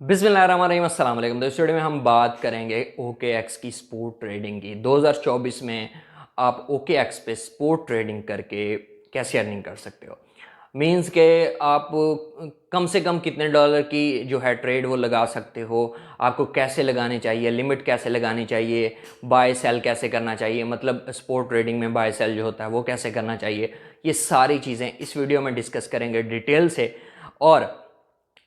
बिस्मिल्लाहिर्रहमानिर्रहीम अस्सलाम वालेकुम। तो इस वीडियो में हम बात करेंगे OKX की स्पोर्ट ट्रेडिंग की। 2024 में आप OKX पे स्पोर्ट ट्रेडिंग करके कैसे अर्निंग कर सकते हो। मींस के आप कम से कम कितने डॉलर की जो है ट्रेड वो लगा सकते हो, आपको कैसे लगानी चाहिए, लिमिट कैसे लगानी चाहिए, बाय सेल कैसे करना चाहिए, मतलब स्पोर्ट ट्रेडिंग में बाय सेल जो होता है वो कैसे करना चाहिए। ये सारी चीज़ें इस वीडियो में डिस्कस करेंगे डिटेल से। और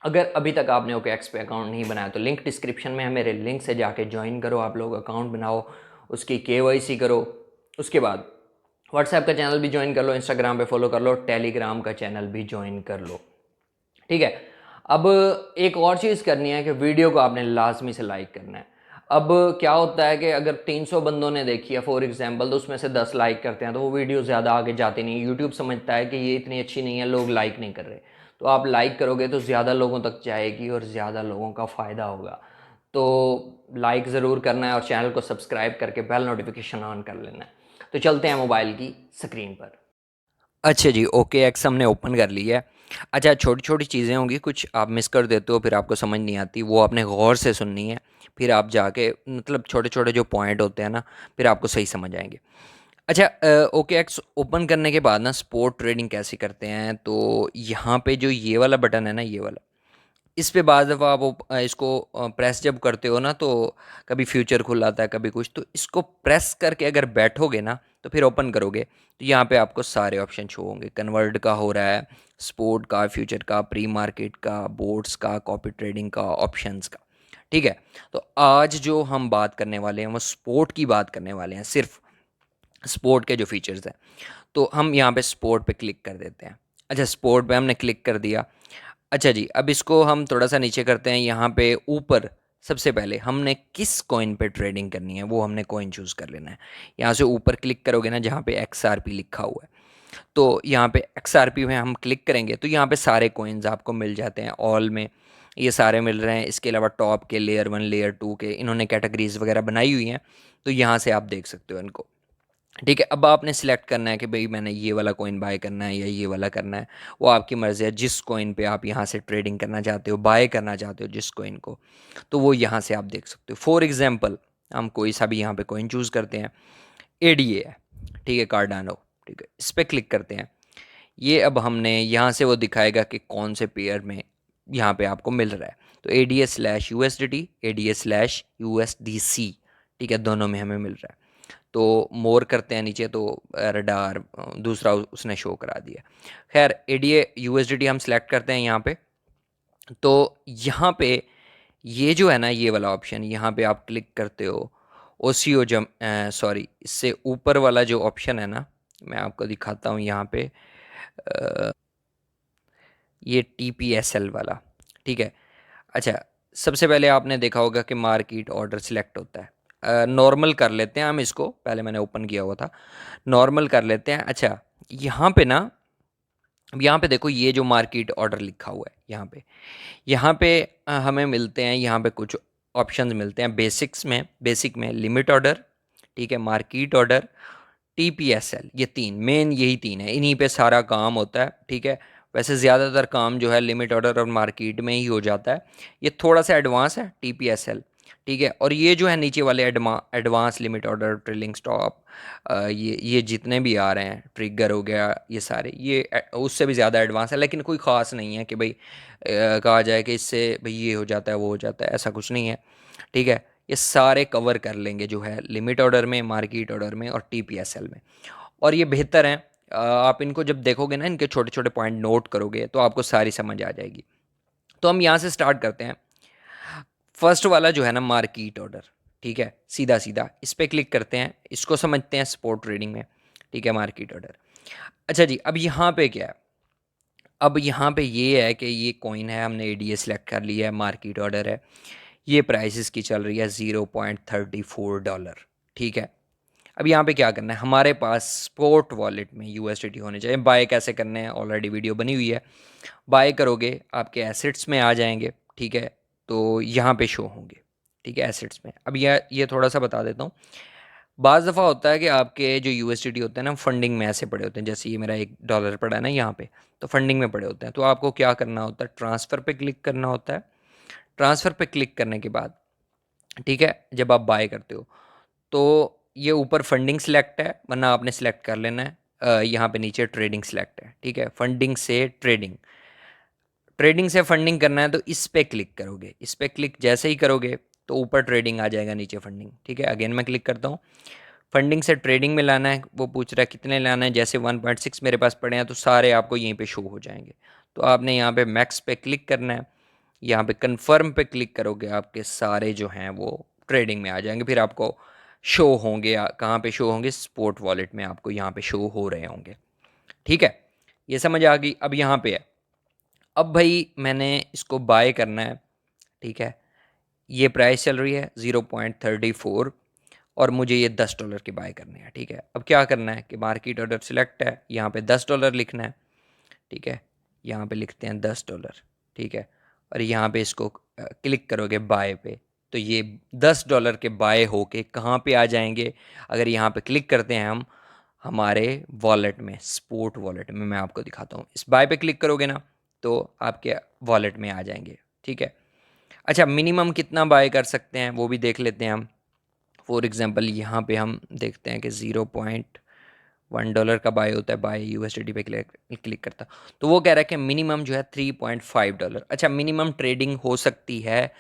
अगर अभी तक आपने OKX पे अकाउंट नहीं बनाया तो लिंक डिस्क्रिप्शन में है, मेरे लिंक से जाके ज्वाइन करो, आप लोग अकाउंट बनाओ, उसकी KYC करो। उसके बाद व्हाट्सएप का चैनल भी ज्वाइन कर लो, इंस्टाग्राम पे फॉलो कर लो, टेलीग्राम का चैनल भी ज्वाइन कर लो। ठीक है। अब एक और चीज़ करनी है कि वीडियो को आपने लाजमी से लाइक करना है। अब क्या होता है कि अगर 300 बंदों ने देखी है फॉर एग्जांपल, तो उसमें से 10 लाइक करते हैं तो वो वीडियो ज़्यादा आगे जाती नहीं। यूट्यूब समझता है कि ये इतनी अच्छी नहीं है, लोग लाइक नहीं कर रहे। तो आप लाइक करोगे तो ज़्यादा लोगों तक जाएगी और ज़्यादा लोगों का फ़ायदा होगा। तो लाइक ज़रूर करना है और चैनल को सब्सक्राइब करके बेल नोटिफिकेशन ऑन कर लेना है। तो चलते हैं मोबाइल की स्क्रीन पर। अच्छा जी, OKX हमने ओपन कर लिया है। अच्छा, छोटी छोटी चीज़ें होंगी, कुछ आप मिस कर देते हो, फिर आपको समझ नहीं आती, वो आपने गौर से सुननी है। फिर आप जाके मतलब छोटे छोटे जो पॉइंट होते हैं ना, फिर आपको सही समझ आएंगे। अच्छा, OKX ओपन करने के बाद ना स्पोर्ट ट्रेडिंग कैसे करते हैं, तो यहाँ पे जो ये वाला बटन है ना, ये वाला, इस पे बाद दफ़ा आप इसको प्रेस जब करते हो ना, तो कभी फ्यूचर खुल आता है, कभी कुछ, तो इसको प्रेस करके अगर बैठोगे ना तो फिर ओपन करोगे तो यहाँ पे आपको सारे ऑप्शन शो होंगे। कन्वर्ट का हो रहा है, स्पोर्ट का, फ्यूचर का, प्री मार्केट का, बोर्ड्स का, कॉपी ट्रेडिंग का, ऑप्शंस का। ठीक है। तो आज जो हम बात करने वाले हैं वो स्पोर्ट की बात करने वाले हैं, सिर्फ स्पोर्ट के जो फीचर्स हैं। तो हम यहाँ पे स्पोर्ट पे क्लिक कर देते हैं। अच्छा, स्पोर्ट पे हमने क्लिक कर दिया। अच्छा जी, अब इसको हम थोड़ा सा नीचे करते हैं। यहाँ पे ऊपर सबसे पहले हमने किस कॉइन पे ट्रेडिंग करनी है वो हमने कॉइन चूज़ कर लेना है। यहाँ से ऊपर क्लिक करोगे ना, जहाँ पे XRP लिखा हुआ है, तो यहाँ पे XRP में हम क्लिक करेंगे तो यहाँ पे सारे कॉइन्स आपको मिल जाते हैं। ऑल में ये सारे मिल रहे हैं। इसके अलावा टॉप के, लेयर 1, लेयर 2 के, इन्होंने कैटेगरीज वगैरह बनाई हुई हैं, तो यहाँ से आप देख सकते हो इनको। ठीक है। अब आपने सिलेक्ट करना है कि भाई मैंने ये वाला कॉइन बाय करना है या ये वाला करना है, वो आपकी मर्ज़ी है। जिस कॉइन पे आप यहाँ से ट्रेडिंग करना चाहते हो, बाय करना चाहते हो जिस कॉइन को, तो वो यहाँ से आप देख सकते हो। फॉर एग्जांपल हम कोई सा भी यहाँ पे कॉइन चूज़ करते हैं। ADA है, ठीक है, कार्डानो। ठीक है, इस पर क्लिक करते हैं। ये अब हमने यहाँ से वो दिखाएगा कि कौन से पेयर में यहाँ पे आपको मिल रहा है। तो ADA/USDT, ADA/USDC, ठीक है, दोनों में हमें मिल रहा है। तो मोर करते हैं नीचे, तो रडार दूसरा उसने शो करा दिया। खैर, ADA/USDT हम सेलेक्ट करते हैं यहाँ पे। तो यहाँ पे ये जो है ना, ये वाला ऑप्शन यहाँ पे आप क्लिक करते हो। OCO जम सॉरी, इससे ऊपर वाला जो ऑप्शन है ना, मैं आपको दिखाता हूँ यहाँ पे। अ, ये TPSL वाला, ठीक है। अच्छा, सबसे पहले आपने देखा होगा कि मार्केट ऑर्डर सिलेक्ट होता है। नॉर्मल कर लेते हैं हम इसको, पहले मैंने ओपन किया हुआ था, नॉर्मल कर लेते हैं। अच्छा, यहाँ पे ना, अब यहाँ पे देखो, ये जो मार्केट ऑर्डर लिखा हुआ है यहाँ पे हमें मिलते हैं, यहाँ पे कुछ ऑप्शंस मिलते हैं। बेसिक में लिमिट ऑर्डर, ठीक है, मार्केट ऑर्डर, TPSL, ये तीन मेन, यही तीन है, इन्हीं पे सारा काम होता है। ठीक है। वैसे ज़्यादातर काम जो है लिमिट ऑर्डर और मार्केट में ही हो जाता है। ये थोड़ा सा एडवांस है, TPSL। ठीक है। और ये जो है नीचे वाले advance limit order, trailing stop, ये जितने भी आ रहे हैं, ट्रिगर हो गया, ये सारे, ये उससे भी ज़्यादा एडवांस है। लेकिन कोई ख़ास नहीं है कि भाई कहा जाए कि इससे भाई ये हो जाता है वो हो जाता है, ऐसा कुछ नहीं है। ठीक है। ये सारे कवर कर लेंगे जो है लिमिट ऑर्डर में, मार्केट ऑर्डर में और TPSL में। और ये बेहतर हैं। आप इनको जब देखोगे ना, इनके छोटे छोटे पॉइंट नोट करोगे तो आपको सारी समझ आ जाएगी। तो हम यहाँ से स्टार्ट करते हैं। फर्स्ट वाला जो है ना, मार्केट ऑर्डर, ठीक है, सीधा सीधा इस पर क्लिक करते हैं। इसको समझते हैं स्पोर्ट ट्रेडिंग में। ठीक है, मार्केट ऑर्डर। अच्छा जी, अब यहाँ पे क्या है, अब यहाँ पे ये है कि ये कॉइन है, हमने ADA सेलेक्ट कर लिया है, मार्केट ऑर्डर है, ये प्राइस इसकी चल रही है $0.34। ठीक है। अब यहाँ पे क्या करना है, हमारे पास स्पोर्ट वॉलेट में USDT होने चाहिए। बाय कैसे करने हैं, ऑलरेडी वीडियो बनी हुई है। बाय करोगे, आपके एसेट्स में आ जाएंगे। ठीक है। तो यहाँ पे शो होंगे। ठीक है, एसेट्स में। अब ये थोड़ा सा बता देता हूँ। बाज़ दफ़ा होता है कि आपके जो USDT होते हैं ना, फंडिंग में ऐसे पड़े होते हैं, जैसे ये मेरा $1 पड़ा है ना यहाँ पे, तो फंडिंग में पड़े होते हैं। तो आपको क्या करना होता है, ट्रांसफ़र पे क्लिक करना होता है। ट्रांसफ़र पे क्लिक करने के बाद, ठीक है, जब आप बाय करते हो तो ये ऊपर फंडिंग सिलेक्ट है, वरना आपने सिलेक्ट कर लेना है। यहाँ पे नीचे ट्रेडिंग सिलेक्ट है, ठीक है, फंडिंग से ट्रेडिंग, ट्रेडिंग से फंडिंग करना है तो इस पे क्लिक करोगे। इस पे क्लिक जैसे ही करोगे तो ऊपर ट्रेडिंग आ जाएगा, नीचे फंडिंग, ठीक है। अगेन मैं क्लिक करता हूँ, फंडिंग से ट्रेडिंग में लाना है, वो पूछ रहा है कितने लाना है। जैसे 1.6 मेरे पास पड़े हैं तो सारे आपको यहीं पे शो हो जाएंगे। तो आपने यहाँ पे मैक्स पे क्लिक करना है, यहाँ पे कन्फर्म पे क्लिक करोगे, आपके सारे जो हैं वो ट्रेडिंग में आ जाएंगे। फिर आपको शो होंगे, कहाँ पे शो होंगे, स्पोर्ट वॉलेट में आपको यहाँ पे शो हो रहे होंगे, ठीक है। ये समझ आ गई। अब यहाँ पे है, अब भाई मैंने इसको बाय करना है, ठीक है। ये प्राइस चल रही है 0.34 और मुझे ये $10 के बाय करने हैं, ठीक है। अब क्या करना है कि मार्केट ऑर्डर सिलेक्ट है, यहाँ पे $10 लिखना है, ठीक है। यहाँ पे लिखते हैं $10, ठीक है। और यहाँ पे इसको क्लिक करोगे बाय पे, तो ये $10 के बाय होके कहाँ पे आ जाएंगे। अगर यहाँ पे क्लिक करते हैं हम हमारे वॉलेट में, स्पोर्ट वॉलेट में, मैं आपको दिखाता हूँ। इस बाय पे क्लिक करोगे ना तो आपके वॉलेट में आ जाएंगे, ठीक है। अच्छा, मिनिमम कितना बाय कर सकते हैं वो भी देख लेते हैं हम। फॉर एग्जांपल यहाँ पे हम देखते हैं कि $0.1 का बाय होता है, बाय यूएसडी पे क्लिक करता, तो वो कह रहा है कि मिनिमम जो है $3.5। अच्छा, मिनिमम ट्रेडिंग हो सकती है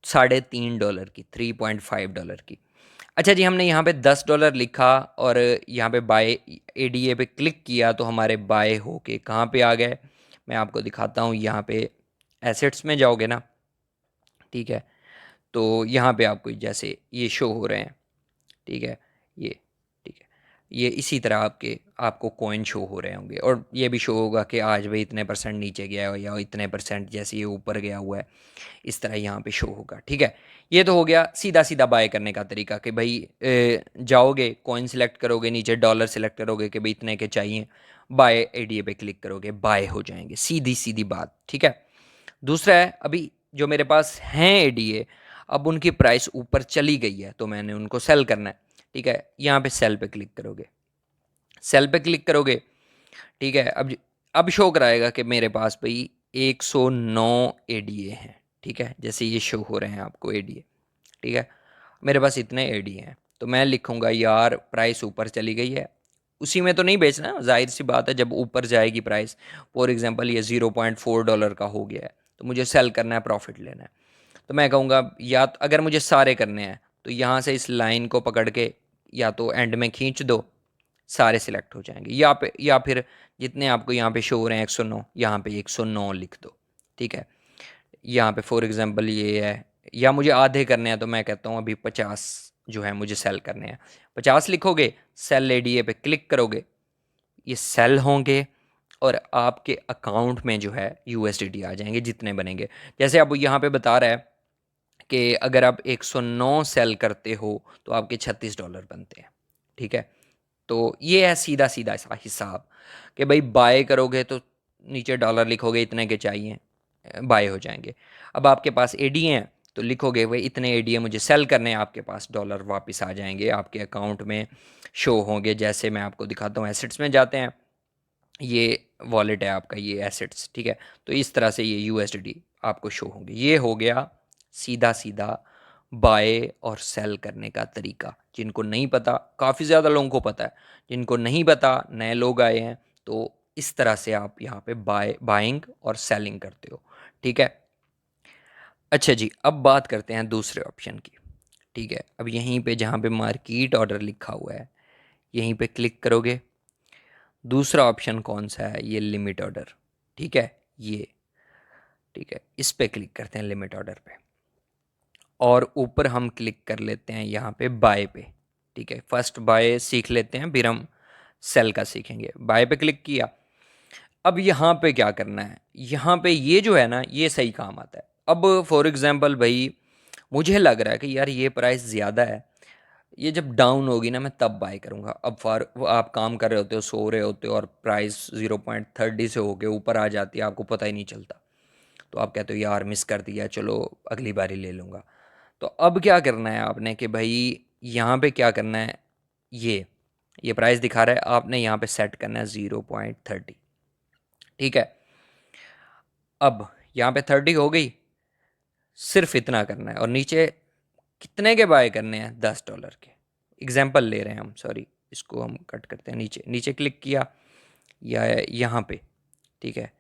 $3.5 की, $3.5 की। अच्छा जी, हमने यहाँ पे $10 लिखा और यहाँ पे बाय एडीए पे क्लिक किया तो हमारे बाय होके कहाँ पे आ गए, मैं आपको दिखाता हूँ। यहाँ पे एसेट्स में जाओगे ना, ठीक है, तो यहाँ पे आपको जैसे ये शो हो रहे हैं, ठीक है, ये, ठीक है, ये इसी तरह आपको कॉइन शो हो रहे होंगे और ये भी शो होगा कि आज भाई इतने परसेंट नीचे गया है या इतने परसेंट जैसे ये ऊपर गया हुआ है, इस तरह यहाँ पे शो होगा, ठीक है। ये तो हो गया सीधा सीधा बाय करने का तरीका कि भाई जाओगे, कॉइन सिलेक्ट करोगे, नीचे डॉलर सिलेक्ट करोगे कि भाई इतने के चाहिए, बाय एडीए पे क्लिक करोगे, बाय हो जाएंगे, सीधी सीधी बात, ठीक है। दूसरा है, अभी जो मेरे पास हैं एडीए, अब उनकी प्राइस ऊपर चली गई है तो मैंने उनको सेल करना है, ठीक है। यहाँ पे सेल पे क्लिक करोगे, सेल पे क्लिक करोगे, ठीक है। अब शो कराएगा कि मेरे पास भाई 109 एडीए हैं, ठीक है, जैसे ये शो हो रहे हैं आपको एडीए, ठीक है। मेरे पास इतने एडीए हैं तो मैं लिखूंगा यार प्राइस ऊपर चली गई है, उसी में तो नहीं बेचना, जाहिर सी बात है जब ऊपर जाएगी प्राइस, फॉर एग्जांपल ये $0.4 का हो गया है तो मुझे सेल करना है, प्रॉफिट लेना है। तो मैं कहूँगा या तो अगर मुझे सारे करने हैं तो यहाँ से इस लाइन को पकड़ के या तो एंड में खींच दो, सारे सिलेक्ट हो जाएंगे, या फिर जितने आपको यहाँ पे शो हो रहे हैं 109, यहाँ पे 109 लिख दो, ठीक है। यहाँ पे फॉर एग्जांपल ये है, या मुझे आधे करने हैं तो मैं कहता हूँ अभी 50 जो है मुझे सेल करने हैं, 50 लिखोगे, सेल एडीए पे क्लिक करोगे, ये सेल होंगे और आपके अकाउंट में जो है यूएसडीटी आ जाएंगे जितने बनेंगे। जैसे अब यहाँ पे बता रहा है कि अगर आप 109 सेल करते हो तो आपके $36 बनते हैं, ठीक है। तो ये है सीधा सीधा सा हिसाब कि भाई बाय करोगे तो नीचे डॉलर लिखोगे इतने के चाहिए, बाय हो जाएंगे। अब आपके पास एडी हैं तो लिखोगे भाई इतने एडी मुझे सेल करने हैं, आपके पास डॉलर वापस आ जाएंगे, आपके अकाउंट में शो होंगे। जैसे मैं आपको दिखाता हूँ, एसेट्स में जाते हैं, ये वॉलेट है आपका, ये एसेट्स, ठीक है। तो इस तरह से ये यूएसडी आपको शो होंगे। ये हो गया सीधा सीधा बाय और सेल करने का तरीका। जिनको नहीं पता, काफ़ी ज़्यादा लोगों को पता है, जिनको नहीं पता, नए लोग आए हैं, तो इस तरह से आप यहाँ पे बाइंग और सेलिंग करते हो, ठीक है। अच्छा जी, अब बात करते हैं दूसरे ऑप्शन की, ठीक है। अब यहीं पे जहाँ पे मार्केट ऑर्डर लिखा हुआ है यहीं पे क्लिक करोगे। दूसरा ऑप्शन कौन सा है, ये लिमिट ऑर्डर, ठीक है, ये, ठीक है, इस पे क्लिक करते हैं लिमिट ऑर्डर पे और ऊपर हम क्लिक कर लेते हैं यहाँ पे बाय पे, ठीक है। फर्स्ट बाय सीख लेते हैं फिर हम सेल का सीखेंगे। बाय पे क्लिक किया, अब यहाँ पे क्या करना है, यहाँ पे ये जो है ना ये सही काम आता है। अब फॉर एग्जांपल भाई मुझे लग रहा है कि यार ये प्राइस ज़्यादा है, ये जब डाउन होगी ना मैं तब बाय करूँगा। अब फॉर आप काम कर रहे होते हो, सो रहे होते हो और प्राइस 0.30 से होके ऊपर आ जाती है, आपको पता ही नहीं चलता, तो आप कहते हो यार मिस कर दिया, चलो अगली बारी ले लूँगा। तो अब क्या करना है आपने कि भाई यहाँ पे क्या करना है, ये प्राइस दिखा रहा है, आपने यहाँ पे सेट करना है 0.30, ठीक है। अब यहाँ पे 30 हो गई, सिर्फ इतना करना है। और नीचे कितने के बाय करने हैं? $10 के। एग्जाम्पल ले रहे हैं हम, सॉरी, इसको हम कट करते हैं। नीचे नीचे क्लिक किया या यहाँ पे, ठीक है,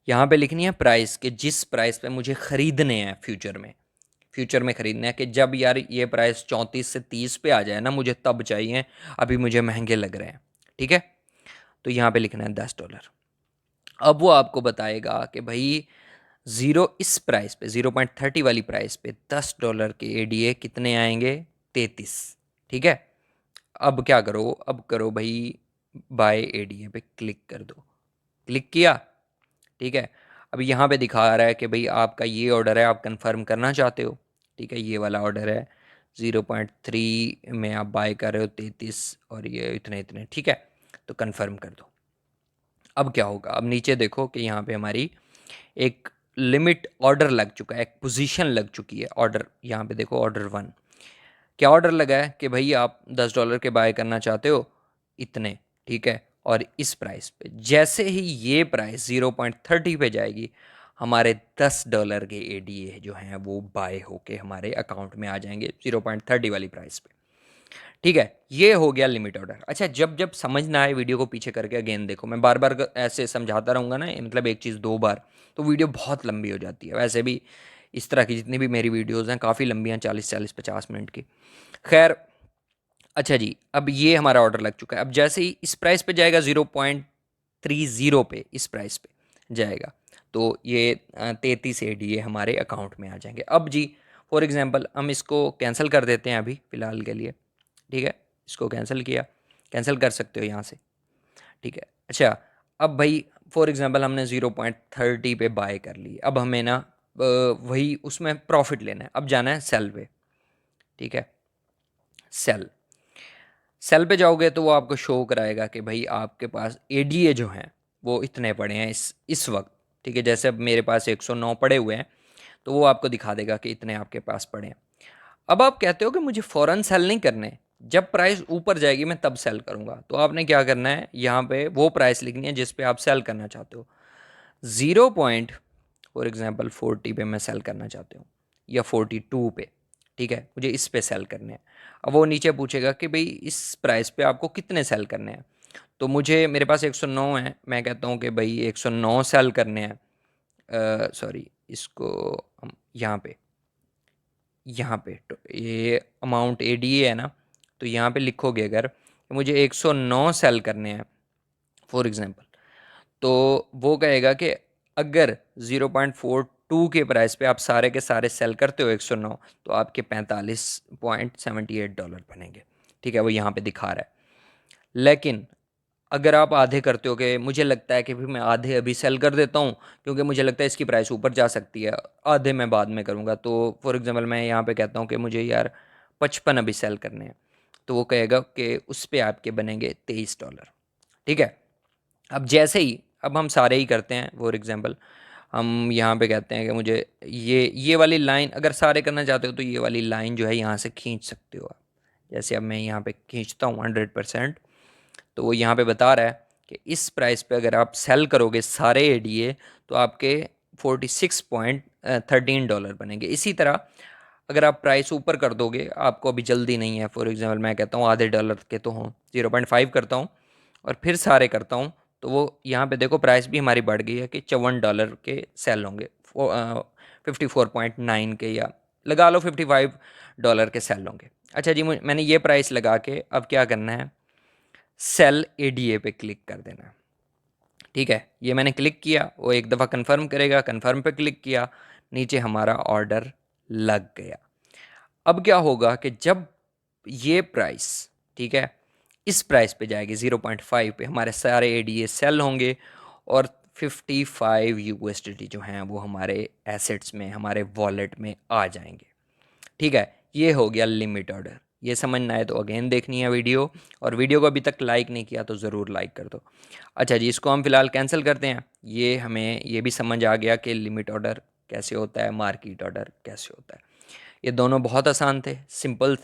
यहाँ पे लिखनी है प्राइस, कि जिस प्राइस पे मुझे ख़रीदने हैं फ्यूचर में, फ्यूचर में ख़रीदने हैं, कि जब यार ये प्राइस 34 से 30 पे आ जाए ना, मुझे तब चाहिए, अभी मुझे महंगे लग रहे हैं। ठीक है, तो यहाँ पे लिखना है $10। अब वो आपको बताएगा कि भाई ज़ीरो, इस प्राइस पे 0.30 वाली प्राइस पे $10 के एडीए कितने आएंगे? 33। ठीक है, अब क्या करो, अब करो भाई बाय एडीए पे क्लिक कर दो। क्लिक किया, ठीक है। अब यहाँ पे दिखा रहा है कि भाई आपका ये ऑर्डर है, आप कंफर्म करना चाहते हो। ठीक है, ये वाला ऑर्डर है, 0.3 में आप बाय कर रहे हो 33, और ये इतने इतने। ठीक है, तो कंफर्म कर दो। अब क्या होगा, अब नीचे देखो कि यहाँ पे हमारी एक लिमिट ऑर्डर लग चुका है, एक पोजीशन लग चुकी है। ऑर्डर यहाँ पे देखो, ऑर्डर 1, क्या ऑर्डर लगा है कि भाई आप $10 के बाय करना चाहते हो इतने। ठीक है, और इस प्राइस पे, जैसे ही ये प्राइस 0.30 पे जाएगी, हमारे $10 के एडीए जो हैं वो बाय होके हमारे अकाउंट में आ जाएंगे 0.30 वाली प्राइस पे। ठीक है, ये हो गया लिमिट ऑर्डर। अच्छा, जब जब समझ ना आए, वीडियो को पीछे करके अगेन देखो। मैं बार बार ऐसे समझाता रहूँगा ना, मतलब एक चीज़ 2 बार, तो वीडियो बहुत लंबी हो जाती है। वैसे भी इस तरह की जितनी भी मेरी वीडियोज़ हैं काफ़ी लंबी हैं, 40-40-50 मिनट की। खैर, अच्छा जी, अब ये हमारा ऑर्डर लग चुका है। अब जैसे ही इस प्राइस पे जाएगा, 0.30 पे, इस प्राइस पे जाएगा, तो ये 33 एडीए हमारे अकाउंट में आ जाएंगे। अब जी, फॉर एग्जांपल हम इसको कैंसिल कर देते हैं अभी फ़िलहाल के लिए। ठीक है, इसको कैंसिल किया, कैंसिल कर सकते हो यहाँ से। ठीक है, अच्छा, अब भाई फॉर एग्जांपल हमने 0.30 पे बाय कर ली। अब हमें ना वही उसमें प्रॉफिट लेना है। अब जाना है सेल पे। ठीक है, सेल, सेल पे जाओगे तो वो आपको शो कराएगा कि भाई आपके पास एडीए जो हैं वो इतने पड़े हैं इस वक्त। ठीक है, जैसे अब मेरे पास 109 पड़े हुए हैं, तो वो आपको दिखा देगा कि इतने आपके पास पड़े हैं। अब आप कहते हो कि मुझे फ़ौरन सेल नहीं करने, जब प्राइस ऊपर जाएगी मैं तब सेल करूंगा। तो आपने क्या करना है, यहाँ पे वो प्राइस लिखनी है जिस पे आप सेल करना चाहते हो। 0 पॉइंट फॉर एग्जाम्पल 40 पे मैं सेल करना चाहता हूँ, या 42 पे। ठीक है, मुझे इस पे सेल करने हैं। अब वो नीचे पूछेगा कि भाई इस प्राइस पे आपको कितने सेल करने हैं। तो मुझे, मेरे पास 109 है, मैं कहता हूँ कि भाई 109 सेल करने हैं। सॉरी, इसको हम यहाँ पे तो ये अमाउंट एडीए है ना, तो यहाँ पे लिखोगे अगर कि मुझे 109 सेल करने हैं फॉर एग्जांपल, तो वो कहेगा कि अगर 0.42 के प्राइस पे आप सारे के सारे सेल करते हो 109, तो आपके $45.78 बनेंगे। ठीक है, वो यहाँ पे दिखा रहा है। लेकिन अगर आप आधे करते हो कि मुझे लगता है कि फिर मैं आधे अभी सेल कर देता हूँ, क्योंकि मुझे लगता है इसकी प्राइस ऊपर जा सकती है, आधे मैं बाद में करूँगा, तो फॉर एग्जांपल मैं यहाँ पे कहता हूँ कि मुझे यार 55 अभी सेल करने हैं, तो वो कहेगा कि उस पे आपके बनेंगे $23। ठीक है, अब जैसे ही, अब हम सारे ही करते हैं फॉर एग्जांपल, हम यहाँ पे कहते हैं कि मुझे ये वाली लाइन, अगर सारे करना चाहते हो तो ये वाली लाइन जो है यहाँ से खींच सकते हो आप। जैसे अब मैं यहाँ पे खींचता हूँ 100%, तो वो यहाँ पे बता रहा है कि इस प्राइस पे अगर आप सेल करोगे सारे एडीए, तो आपके $46.13 बनेंगे। इसी तरह अगर आप प्राइस ऊपर कर दोगे, आपको अभी जल्दी नहीं है, फॉर एग्जांपल मैं कहता हूँ आधे डॉलर के तो हों, 0.5 करता हूँ और फिर सारे करता हूँ, तो वो यहाँ पे देखो प्राइस भी हमारी बढ़ गई है कि $54 के सेल होंगे, 54.9 के, या लगा लो $55 के सेल होंगे। अच्छा जी, मैंने ये प्राइस लगा के अब क्या करना है, सेल एडीए पे क्लिक कर देना। ठीक है, ये मैंने क्लिक किया, वो एक दफ़ा कंफर्म करेगा, कंफर्म पे क्लिक किया, नीचे हमारा ऑर्डर लग गया। अब क्या होगा कि जब ये प्राइस, ठीक है, इस प्राइस पे जाएगी 0.5 पे, हमारे सारे एडीए सेल होंगे और 55 यूएसडीटी जो हैं वो हमारे एसेट्स में, हमारे वॉलेट में आ जाएंगे। ठीक है, ये हो गया लिमिट ऑर्डर। ये समझना है तो अगेन देखनी है वीडियो, और वीडियो को अभी तक लाइक नहीं किया तो ज़रूर लाइक कर दो। अच्छा जी, इसको हम फिलहाल कैंसिल करते हैं। ये हमें ये भी समझ आ गया कि लिमिट ऑर्डर कैसे होता है, मार्केट ऑर्डर कैसे होता है। ये दोनों बहुत आसान थे, सिंपल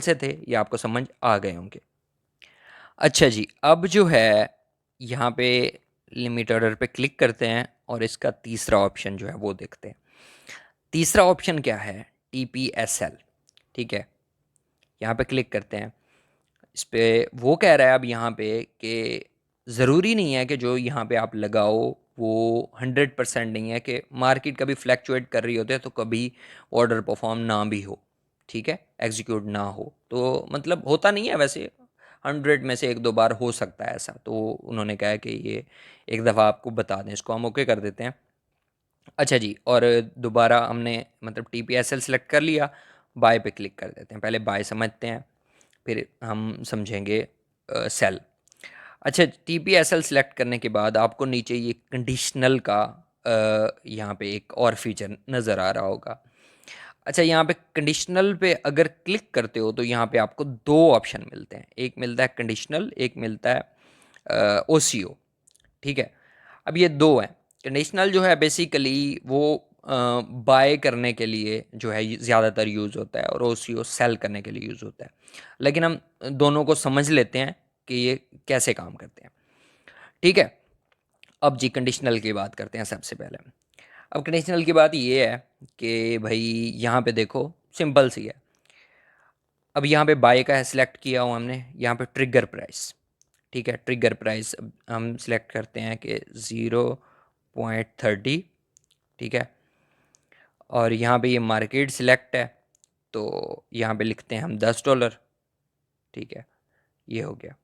से थे, ये आपको समझ आ गए होंगे। अच्छा जी, अब जो है यहाँ पे लिमिट ऑर्डर पे क्लिक करते हैं और इसका तीसरा ऑप्शन जो है वो देखते हैं। तीसरा ऑप्शन क्या है, TPSL। ठीक है, यहाँ पे क्लिक करते हैं। इस पे वो कह रहा है अब यहाँ पे कि ज़रूरी नहीं है कि जो यहाँ पे आप लगाओ वो 100% नहीं है, कि मार्केट कभी फ्लैक्चुएट कर रही होती है तो कभी ऑर्डर परफॉर्म ना भी हो, ठीक है, एग्जीक्यूट ना हो। तो मतलब होता नहीं है वैसे, 100 में से एक दो बार हो सकता है ऐसा। तो उन्होंने कहा है कि ये एक दफ़ा आपको बता दें, इसको हम ओके कर देते हैं। अच्छा जी, और दोबारा हमने मतलब TPSL सेलेक्ट कर लिया, बाय पे क्लिक कर देते हैं। पहले बाय समझते हैं, फिर हम समझेंगे सेल। अच्छा, TPSL सेलेक्ट करने के बाद आपको नीचे ये कंडीशनल का यहाँ पे एक और फीचर नज़र आ रहा होगा। अच्छा, यहाँ पे कंडीशनल पे अगर क्लिक करते हो तो यहाँ पे आपको दो ऑप्शन मिलते हैं, एक मिलता है कंडीशनल, एक मिलता है OCO। ठीक है, अब ये दो हैं। कंडीशनल जो है बेसिकली वो बाय करने के लिए जो है ज़्यादातर यूज़ होता है, और OCO सेल करने के लिए यूज़ होता है। लेकिन हम दोनों को समझ लेते हैं कि ये कैसे काम करते हैं। ठीक है, अब जी कंडीशनल की बात करते हैं सबसे पहले। अब कंडीशनल की बात ये है कि भाई यहाँ पे देखो, सिंपल सी है। अब यहाँ पे बाय का है, सिलेक्ट किया हुआ हमने, यहाँ पे ट्रिगर प्राइस। ठीक है, ट्रिगर प्राइस हम सिलेक्ट करते हैं कि 0.30। ठीक है, और यहाँ पे ये मार्केट सिलेक्ट है, तो यहाँ पे लिखते हैं हम $10। ठीक है, ये हो गया,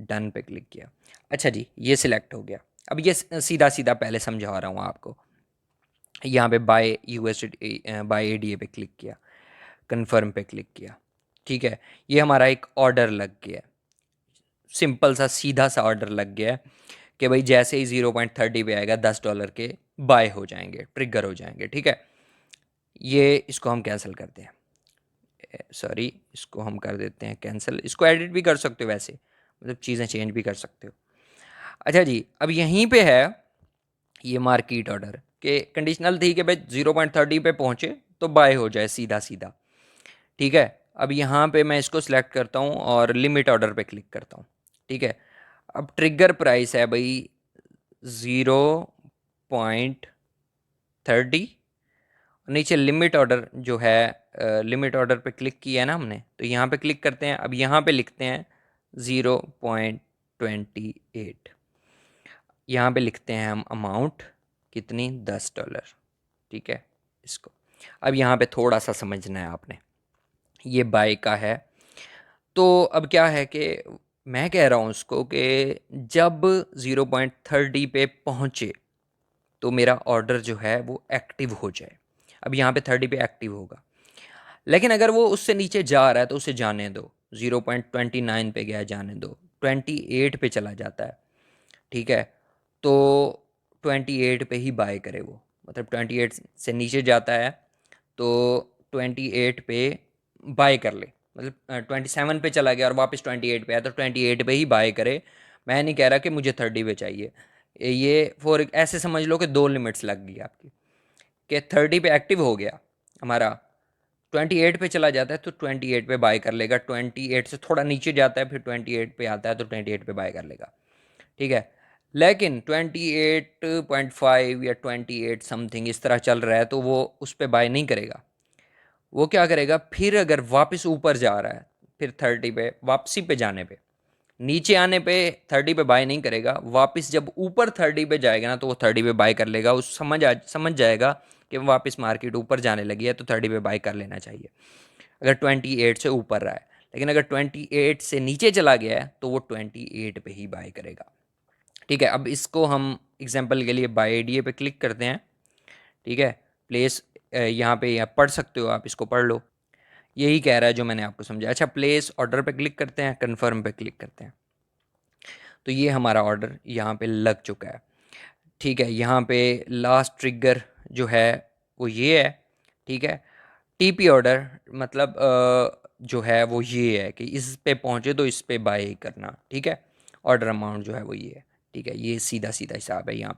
डन पे क्लिक किया। अच्छा जी, ये सिलेक्ट हो गया। अब ये सीधा सीधा पहले समझा रहा हूँ आपको। यहाँ पे बाय USD बाय ADA पे क्लिक किया, कन्फर्म पे क्लिक किया। ठीक है, ये हमारा एक ऑर्डर लग गया है, सिंपल सा सीधा सा ऑर्डर लग गया है कि भाई जैसे ही 0.30 पे आएगा $10 के बाय हो जाएंगे, ट्रिगर हो जाएंगे। ठीक है, ये इसको हम कैंसिल करते हैं, सॉरी इसको हम कर देते हैं कैंसिल। इसको एडिट भी कर सकते हो वैसे, मतलब चीज़ें चेंज भी कर सकते हो। अच्छा जी, अब यहीं पे है ये मार्केट ऑर्डर के कंडीशनल थी कि भाई 0.30 पे पहुंचे तो बाय हो जाए सीधा सीधा। ठीक है, अब यहाँ पे मैं इसको सिलेक्ट करता हूँ और लिमिट ऑर्डर पे क्लिक करता हूँ। ठीक है, अब ट्रिगर प्राइस है भाई 0.30, नीचे लिमिट ऑर्डर जो है, लिमिट ऑर्डर पे क्लिक किया है ना हमने, तो यहाँ पे क्लिक करते हैं। अब यहाँ पे लिखते हैं 0.28, यहाँ पे लिखते हैं हम अमाउंट कितनी, $10। ठीक है, इसको अब यहाँ पे थोड़ा सा समझना है आपने, ये बाय का है। तो अब क्या है कि मैं कह रहा हूँ उसको कि जब 0.30 पे पहुँचे तो मेरा ऑर्डर जो है वो एक्टिव हो जाए। अब यहाँ पे 30 पे एक्टिव होगा, लेकिन अगर वो उससे नीचे जा रहा है तो उसे जाने दो। 0.29 पे गया, जाने दो। 28 पे चला जाता है, ठीक है, तो 28 पे ही बाय करे वो, मतलब 28 से नीचे जाता है तो 28 पे बाय कर ले। मतलब 27 पे चला गया और वापस 28 पे आया तो 28 पे ही बाय करे। मैं नहीं कह रहा कि मुझे 30 पे चाहिए। ये फॉर ऐसे समझ लो कि दो लिमिट्स लग गई आपकी, कि 30 पे एक्टिव हो गया हमारा, 28 पे चला जाता है तो 28 पे बाय कर लेगा, 28 से थोड़ा नीचे जाता है फिर 28 पे आता है तो 28 पे बाय कर लेगा। ठीक है, लेकिन 28.5 या 28 समथिंग इस तरह चल रहा है तो वो उस पर बाय नहीं करेगा। वो क्या करेगा, फिर अगर वापस ऊपर जा रहा है, फिर 30 पे वापसी पे जाने पे, नीचे आने पे 30 पे बाय नहीं करेगा, वापस जब ऊपर 30 पे जाएगा ना तो वो 30 पे बाय कर लेगा। उस समझ जाएगा कि वापस मार्केट ऊपर जाने लगी है तो 30 पे बाय कर लेना चाहिए, अगर 28 से ऊपर रहा है। लेकिन अगर 28 से नीचे चला गया है तो वो 28 पे ही बाय करेगा। ठीक है, अब इसको हम एग्जांपल के लिए बाय एडीए पे क्लिक करते हैं। ठीक है, प्लेस यहाँ पे यहाँ पढ़ सकते हो आप, इसको पढ़ लो, यही कह रहा है जो मैंने आपको समझा। अच्छा, प्लेस ऑर्डर पे क्लिक करते हैं, कन्फर्म पे क्लिक करते हैं, तो ये हमारा ऑर्डर यहाँ पे लग चुका है। ठीक है, यहाँ पे लास्ट ट्रिगर जो है वो ये है। ठीक है, TP ऑर्डर मतलब जो है वो ये है कि इस पे पहुँचे तो इस पे बाय करना। ठीक है, ऑर्डर अमाउंट जो है वो ये है। ठीक है, ये सीधा सीधा हिसाब है। यहाँ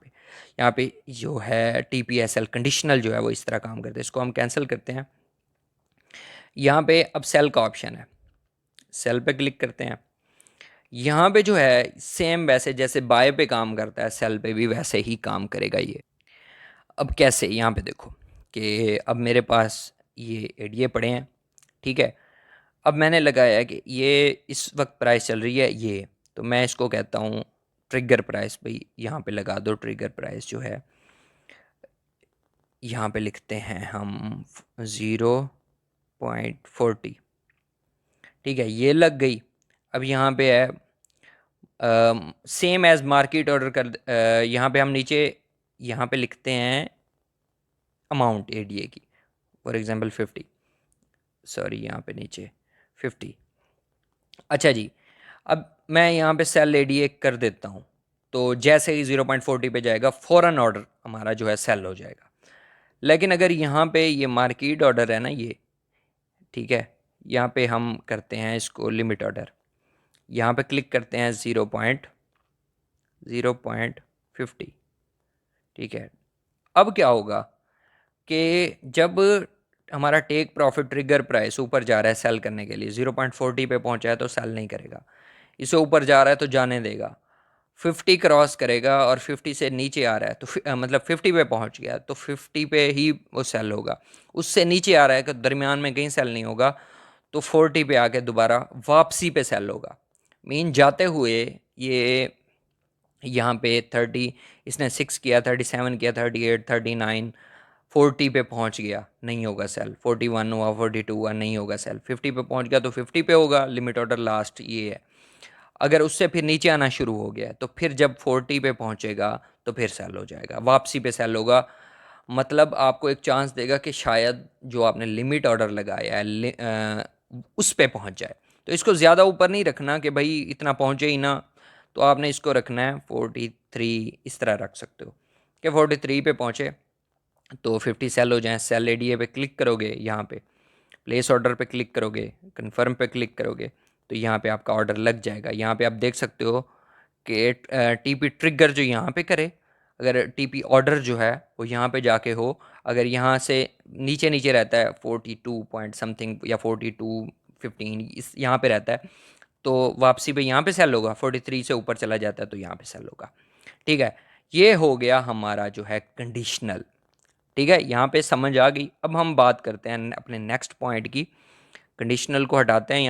पे जो है TPSL कंडीशनल जो है वो इस तरह काम करते हैं। इसको हम कैंसिल करते हैं। यहाँ पे अब सेल का ऑप्शन है, सेल पे क्लिक करते हैं। यहाँ पे जो है सेम वैसे जैसे बाय पे काम करता है, सेल पे भी वैसे ही काम करेगा ये। अब कैसे, यहाँ पे देखो कि अब मेरे पास ये एडीए पड़े हैं, ठीक है। अब मैंने लगाया कि ये इस वक्त प्राइस चल रही है ये, तो मैं इसको कहता हूँ ट्रिगर प्राइस। भाई यहाँ पे लगा दो ट्रिगर प्राइस जो है, यहाँ पे लिखते हैं हम 0.40, ठीक है, ये लग गई। अब यहाँ पे है सेम एज मार्केट ऑर्डर कर, यहाँ पे हम नीचे यहाँ पे लिखते हैं अमाउंट एडीए की, फॉर एग्जांपल 50, सॉरी यहाँ पे नीचे 50। अच्छा जी, अब मैं यहाँ पे सेल एडीए कर देता हूँ, तो जैसे ही 0.40 पे जाएगा फ़ौरन ऑर्डर हमारा जो है सेल हो जाएगा। लेकिन अगर यहाँ पे ये मार्केट ऑर्डर है ना ये, ठीक है, यहाँ पे हम करते हैं इसको लिमिट ऑर्डर, यहाँ पे क्लिक करते हैं 0.50, ठीक है। अब क्या होगा कि जब हमारा टेक प्रॉफिट ट्रिगर प्राइस ऊपर जा रहा है सेल करने के लिए, 0.40 पे पहुंचा है तो सेल नहीं करेगा, इसे ऊपर जा रहा है तो जाने देगा, 50 क्रॉस करेगा और 50 से नीचे आ रहा है तो मतलब 50 पे पहुंच गया तो 50 पे ही वो सेल होगा, उससे नीचे आ रहा है कि दरमियान में कहीं सेल नहीं होगा तो 40 पे आके दोबारा वापसी पे सेल होगा। मीन जाते हुए ये यहाँ पे 30, इसने 6 किया, 37 किया, 38, 39, 40 पे पहुँच गया, नहीं होगा सेल, 41 हुआ, 42 हुआ, नहीं होगा सेल, 50 पे पहुँच गया तो 50 पे होगा, लिमिट ऑर्डर लास्ट ये है। अगर उससे फिर नीचे आना शुरू हो गया तो फिर जब 40 पे पहुँचेगा तो फिर सेल हो जाएगा, वापसी पे सेल होगा। मतलब आपको एक चांस देगा कि शायद जो आपने लिमिट ऑर्डर लगाया है उस पे पहुँच जाए। तो इसको ज़्यादा ऊपर नहीं रखना कि भाई इतना पहुँचे ही ना, तो आपने इसको रखना है 43, इस तरह रख सकते हो कि 43 पे पहुँचे तो 50 सेल हो जाएं। सेल एडीए पे क्लिक करोगे, यहाँ पे प्लेस ऑर्डर पे क्लिक करोगे, कन्फर्म पे क्लिक करोगे तो यहाँ पे आपका ऑर्डर लग जाएगा। यहाँ पे आप देख सकते हो कि टीपी ट्रिगर जो यहाँ पे करे, अगर टीपी ऑर्डर जो है वो यहाँ पे जाके हो, अगर यहाँ से नीचे नीचे रहता है 42 पॉइंट समथिंग या 42.15 इस यहाँ पे रहता है तो वापसी पे यहाँ पे सेल होगा, 43 से ऊपर चला जाता है तो यहाँ पे सेल होगा, ठीक है। ये हो गया हमारा जो है कंडीशनल, ठीक है, यहाँ पे समझ आ गई। अब हम बात करते हैं अपने नेक्स्ट पॉइंट की। कंडीशनल को हटाते हैं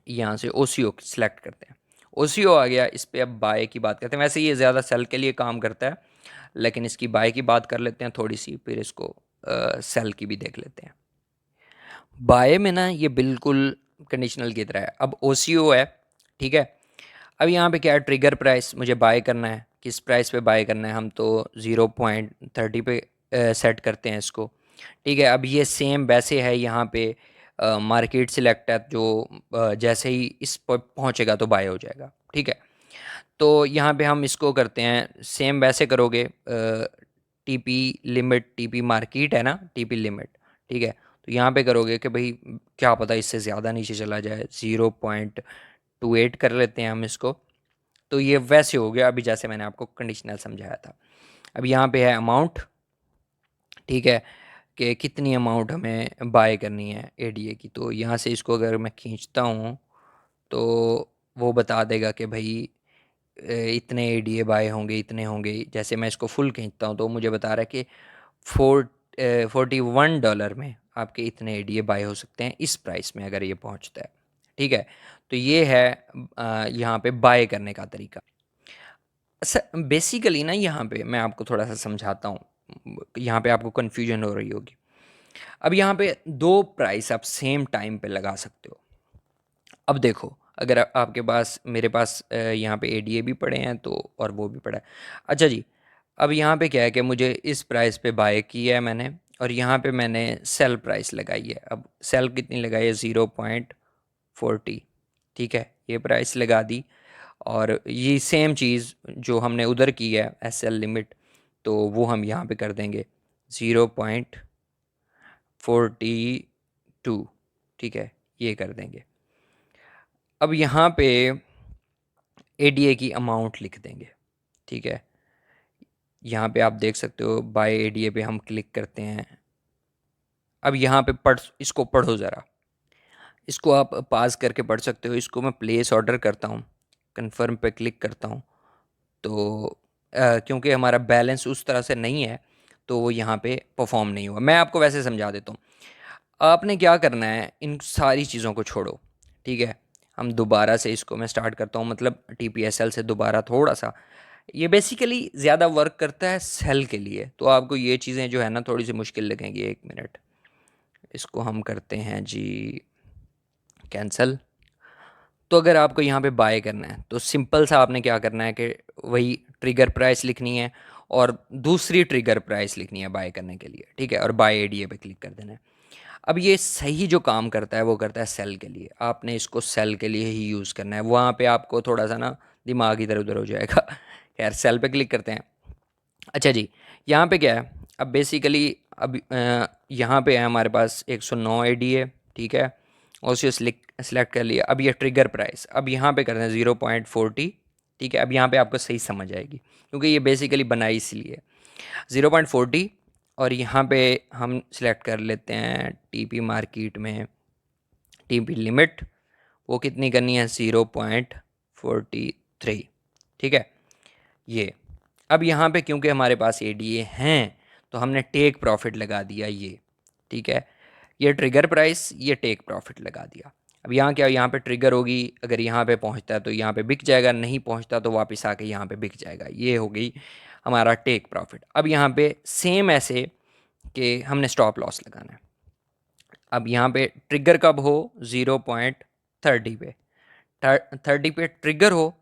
यहाँ से ओसीओ सेलेक्ट करते हैं, ओसीओ आ गया। इस पे अब बाय की बात करते हैं। वैसे ये ज़्यादा सेल के लिए काम करता है लेकिन इसकी बाय की बात कर लेते हैं थोड़ी सी, फिर इसको सेल की भी देख लेते हैं। बाय में ना ये बिल्कुल कंडीशनल की तरह है। अब ओसीओ है, ठीक है। अब यहाँ पे क्या है, ट्रिगर प्राइस मुझे बाय करना है, किस प्राइस पे बाय करना है, हम तो 0.30 पे सेट करते हैं इसको, ठीक है। अब ये सेम वैसे है, यहाँ पे मार्केट सिलेक्ट है जो जैसे ही इस पर पहुँचेगा तो बाय हो जाएगा, ठीक है। तो यहाँ पे हम इसको करते हैं सेम वैसे करोगे, टीपी लिमिट, टीपी मार्केट है ना, टीपी लिमिट, ठीक है। तो यहाँ पे करोगे कि भाई क्या पता इससे ज़्यादा नीचे चला जाए, 0.28 कर लेते हैं हम इसको। तो ये वैसे हो गया अभी जैसे मैंने आपको कंडीशनल समझाया था। अब यहाँ पे है अमाउंट, ठीक है, कि कितनी अमाउंट हमें बाय करनी है एडीए की। तो यहाँ से इसको अगर मैं खींचता हूँ तो वो बता देगा कि भाई इतने एडीए बाय होंगे, इतने होंगे। जैसे मैं इसको फुल खींचता हूँ तो मुझे बता रहा है कि 41 डॉलर में आपके इतने एडीए बाय हो सकते हैं इस प्राइस में अगर ये पहुँचता है, ठीक है। तो ये है यहाँ पे बाय करने का तरीका। बेसिकली ना यहाँ पे मैं आपको थोड़ा सा समझाता हूँ, यहाँ पे आपको कन्फ्यूजन हो रही होगी। अब यहाँ पे दो प्राइस आप सेम टाइम पे लगा सकते हो। अब देखो, अगर आपके पास, मेरे पास यहाँ पे एडीए भी पड़े हैं तो और वो भी पड़ा है। अच्छा जी, अब यहाँ पे क्या है कि मुझे इस प्राइस पे बाय किया है मैंने और यहाँ पे मैंने सेल प्राइस लगाई है। अब सेल कितनी लगाई है, 0.40, ठीक है, ये प्राइस लगा दी। और ये सेम चीज़ जो हमने उधर की है एसएल लिमिट, तो वो हम यहाँ पे कर देंगे 0.42, ठीक है, ये कर देंगे। अब यहाँ पे एडीए की अमाउंट लिख देंगे, ठीक है। यहाँ पे आप देख सकते हो बाय एडीए पे हम क्लिक करते हैं। अब यहाँ पे इसको पढ़ो ज़रा, इसको आप पास करके पढ़ सकते हो। इसको मैं प्लेस ऑर्डर करता हूँ, कन्फर्म पे क्लिक करता हूँ तो क्योंकि हमारा बैलेंस उस तरह से नहीं है तो वो यहाँ पे परफॉर्म नहीं हुआ। मैं आपको वैसे समझा देता हूँ। आपने क्या करना है, इन सारी चीज़ों को छोड़ो, ठीक है। हम दोबारा से इसको मैं स्टार्ट करता हूँ, मतलब TPSL से दोबारा थोड़ा सा। ये बेसिकली ज़्यादा वर्क करता है सेल के लिए, तो आपको ये चीज़ें जो है ना थोड़ी सी मुश्किल लगेंगी। 1 मिनट, इसको हम करते हैं जी कैंसिल। तो अगर आपको यहाँ पे बाय करना है तो सिंपल सा आपने क्या करना है कि वही ट्रिगर प्राइस लिखनी है और दूसरी ट्रिगर प्राइस लिखनी है बाय करने के लिए, ठीक है, और बाय एडीए पे क्लिक कर देना है। अब ये सही जो काम करता है वो करता है सेल के लिए, आपने इसको सेल के लिए ही यूज़ करना है। वहाँ पे आपको थोड़ा सा ना दिमाग इधर उधर हो जाएगा। खैर, सेल पे क्लिक करते हैं। अच्छा जी, यहाँ पे क्या है, अब बेसिकली अब यहाँ पे है हमारे पास 109 एडीए, ठीक है, और उसे सेलेक्ट कर लिया। अब ये ट्रिगर प्राइस, अब यहाँ पे करते हैं 0.40, ठीक है। अब यहाँ पे आपको सही समझ आएगी क्योंकि ये बेसिकली बनाई इसलिए 0.40। और यहाँ पे हम सिलेक्ट कर लेते हैं टीपी मार्केट में टीपी लिमिट, वो कितनी करनी है 0.43, ठीक है। ये अब यहाँ पे क्योंकि हमारे पास एडीए हैं तो हमने टेक प्रॉफिट लगा दिया ये, ठीक है। ये ट्रिगर प्राइस, ये टेक प्रॉफिट लगा दिया। अब यहाँ क्या, यहाँ पे ट्रिगर होगी, अगर यहाँ पे पहुँचता है तो यहाँ पे बिक जाएगा, नहीं पहुँचता तो वापस आके यहाँ पे बिक जाएगा। ये हो गई हमारा टेक प्रॉफिट। अब यहाँ पे सेम ऐसे कि हमने स्टॉप लॉस लगाना है। अब यहाँ पे ट्रिगर कब हो, 0.30 पे, 30 पे ट्रिगर हो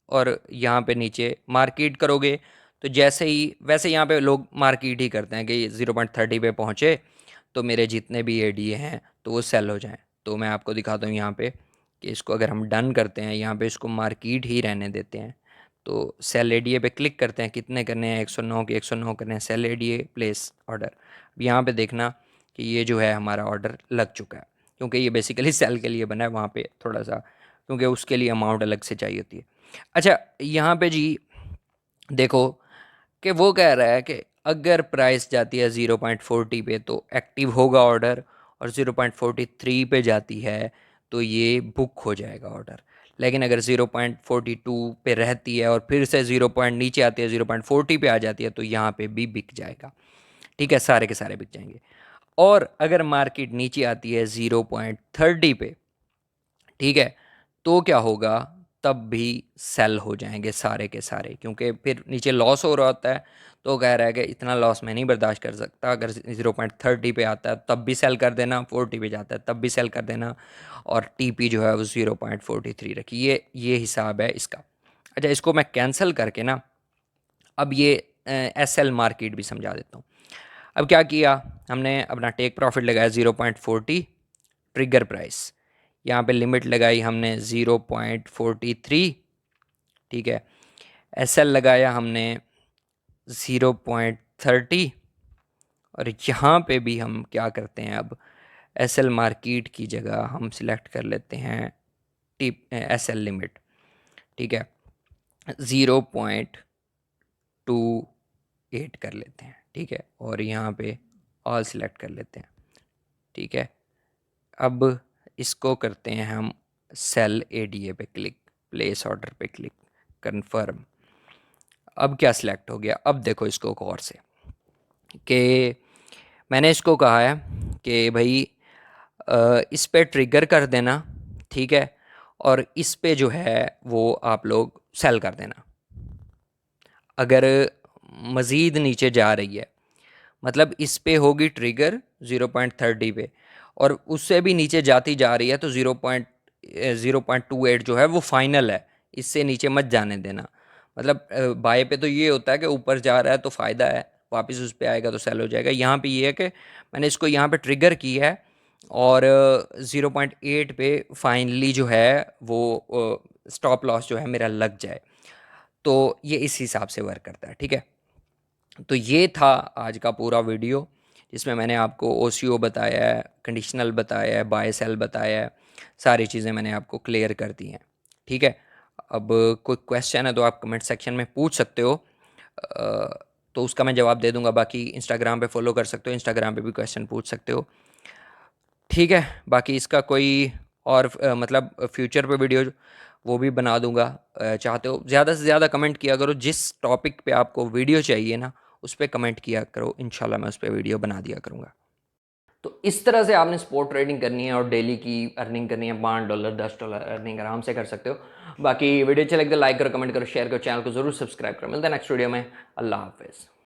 और यहाँ पे नीचे मार्केट करोगे तो जैसे ही वैसे यहाँ पे लोग मार्केट ही करते हैं कि 0.30 पे पहुँचे तो मेरे जितने भी एडीए हैं तो वो सेल हो जाएं। तो मैं आपको दिखाता हूँ यहाँ पे कि इसको अगर हम डन करते हैं, यहाँ पे इसको मार्केट ही रहने देते हैं, तो सेल एडीए पे क्लिक करते हैं। कितने करने हैं, 109 के 109 करने हैं, सेल एडीए प्लेस ऑर्डर। अब यहाँ पे देखना कि ये जो है हमारा ऑर्डर लग चुका है, क्योंकि ये बेसिकली सेल के लिए बना है। वहाँ पे थोड़ा सा क्योंकि उसके लिए अमाउंट अलग से चाहिए होती है। अच्छा, यहाँ पे जी देखो कि वो कह रहा है कि अगर प्राइस जाती है 0.40 पे तो एक्टिव होगा ऑर्डर, और 0.43 पे जाती है तो ये बुक हो जाएगा ऑर्डर। लेकिन अगर 0.42 पे रहती है और फिर से 0 पॉइंट नीचे आती है, 0.40 पे आ जाती है, तो यहाँ पे भी बिक जाएगा, ठीक है, सारे के सारे बिक जाएंगे। और अगर मार्केट नीचे आती है 0.30 पे, ठीक है, तो क्या होगा, तब भी सेल हो जाएंगे सारे के सारे, क्योंकि फिर नीचे लॉस हो रहा होता है। तो कह रहा है कि इतना लॉस मैं नहीं बर्दाश्त कर सकता, अगर 0.30 पे आता है तब भी सेल कर देना, 40 पे जाता है तब भी सेल कर देना, और टीपी जो है वो 0.43 रखी। ये हिसाब है इसका। अच्छा, इसको मैं कैंसिल करके ना अब ये SL मार्केट भी समझा देता हूँ। अब क्या किया हमने, अपना टेक प्रॉफिट लगाया 0.40, ट्रिगर प्राइस, यहाँ पे लिमिट लगाई हमने 0.43, ठीक है। SL लगाया हमने 0.30, और यहाँ पे भी हम क्या करते हैं, अब SL मार्केट की जगह हम सिलेक्ट कर लेते हैं SL लिमिट, ठीक है, 0.28 कर लेते हैं, ठीक है, और यहाँ पे ऑल सिलेक्ट कर लेते हैं, ठीक है। अब इसको करते हैं हम सेल एडीए पे क्लिक, प्लेस ऑर्डर पे क्लिक, कंफर्म। अब क्या सिलेक्ट हो गया, अब देखो इसको गौर से कि मैंने इसको कहा है कि भाई इस पे ट्रिगर कर देना, ठीक है, और इस पे जो है वो आप लोग सेल कर देना। अगर मज़ीद नीचे जा रही है, मतलब इस पे होगी ट्रिगर 0.30 पे, और उससे भी नीचे जाती जा रही है तो 0.28 जो है वो फाइनल है, इससे नीचे मत जाने देना। मतलब बाय पे तो ये होता है कि ऊपर जा रहा है तो फ़ायदा है, वापस उस पर आएगा तो सेल हो जाएगा। यहाँ पे ये है कि मैंने इसको यहाँ पे ट्रिगर की है, और 0.8 पे फाइनली जो है वो स्टॉप लॉस जो है मेरा लग जाए। तो ये इस हिसाब से वर्क करता है, ठीक है। तो ये था आज का पूरा वीडियो, जिसमें मैंने आपको OCO बताया है, कंडीशनल बताया है, बाय सेल बताया है, सारी चीज़ें मैंने आपको क्लियर कर दी हैं, ठीक है। अब कोई क्वेश्चन है तो आप कमेंट सेक्शन में पूछ सकते हो, तो उसका मैं जवाब दे दूंगा। बाकी इंस्टाग्राम पे फॉलो कर सकते हो, इंस्टाग्राम पे भी क्वेश्चन पूछ सकते हो, ठीक है। बाकी इसका कोई और मतलब फ्यूचर पे वीडियो वो भी बना दूंगा। चाहते हो ज़्यादा से ज़्यादा कमेंट किया करो, जिस टॉपिक पे आपको वीडियो चाहिए ना उस पर कमेंट किया करो, इंशाल्लाह मैं उस पर वीडियो बना दिया करूँगा। तो इस तरह से आपने स्पॉट ट्रेडिंग करनी है और डेली की अर्निंग करनी है, $5 $10 अर्निंग आराम से कर सकते हो। बाकी वीडियो अच्छे लगे तो लाइक करो, कमेंट करो, शेयर करो, चैनल को जरूर सब्सक्राइब करो। मिलते हैं नेक्स्ट वीडियो में। अल्लाह हाफिज़।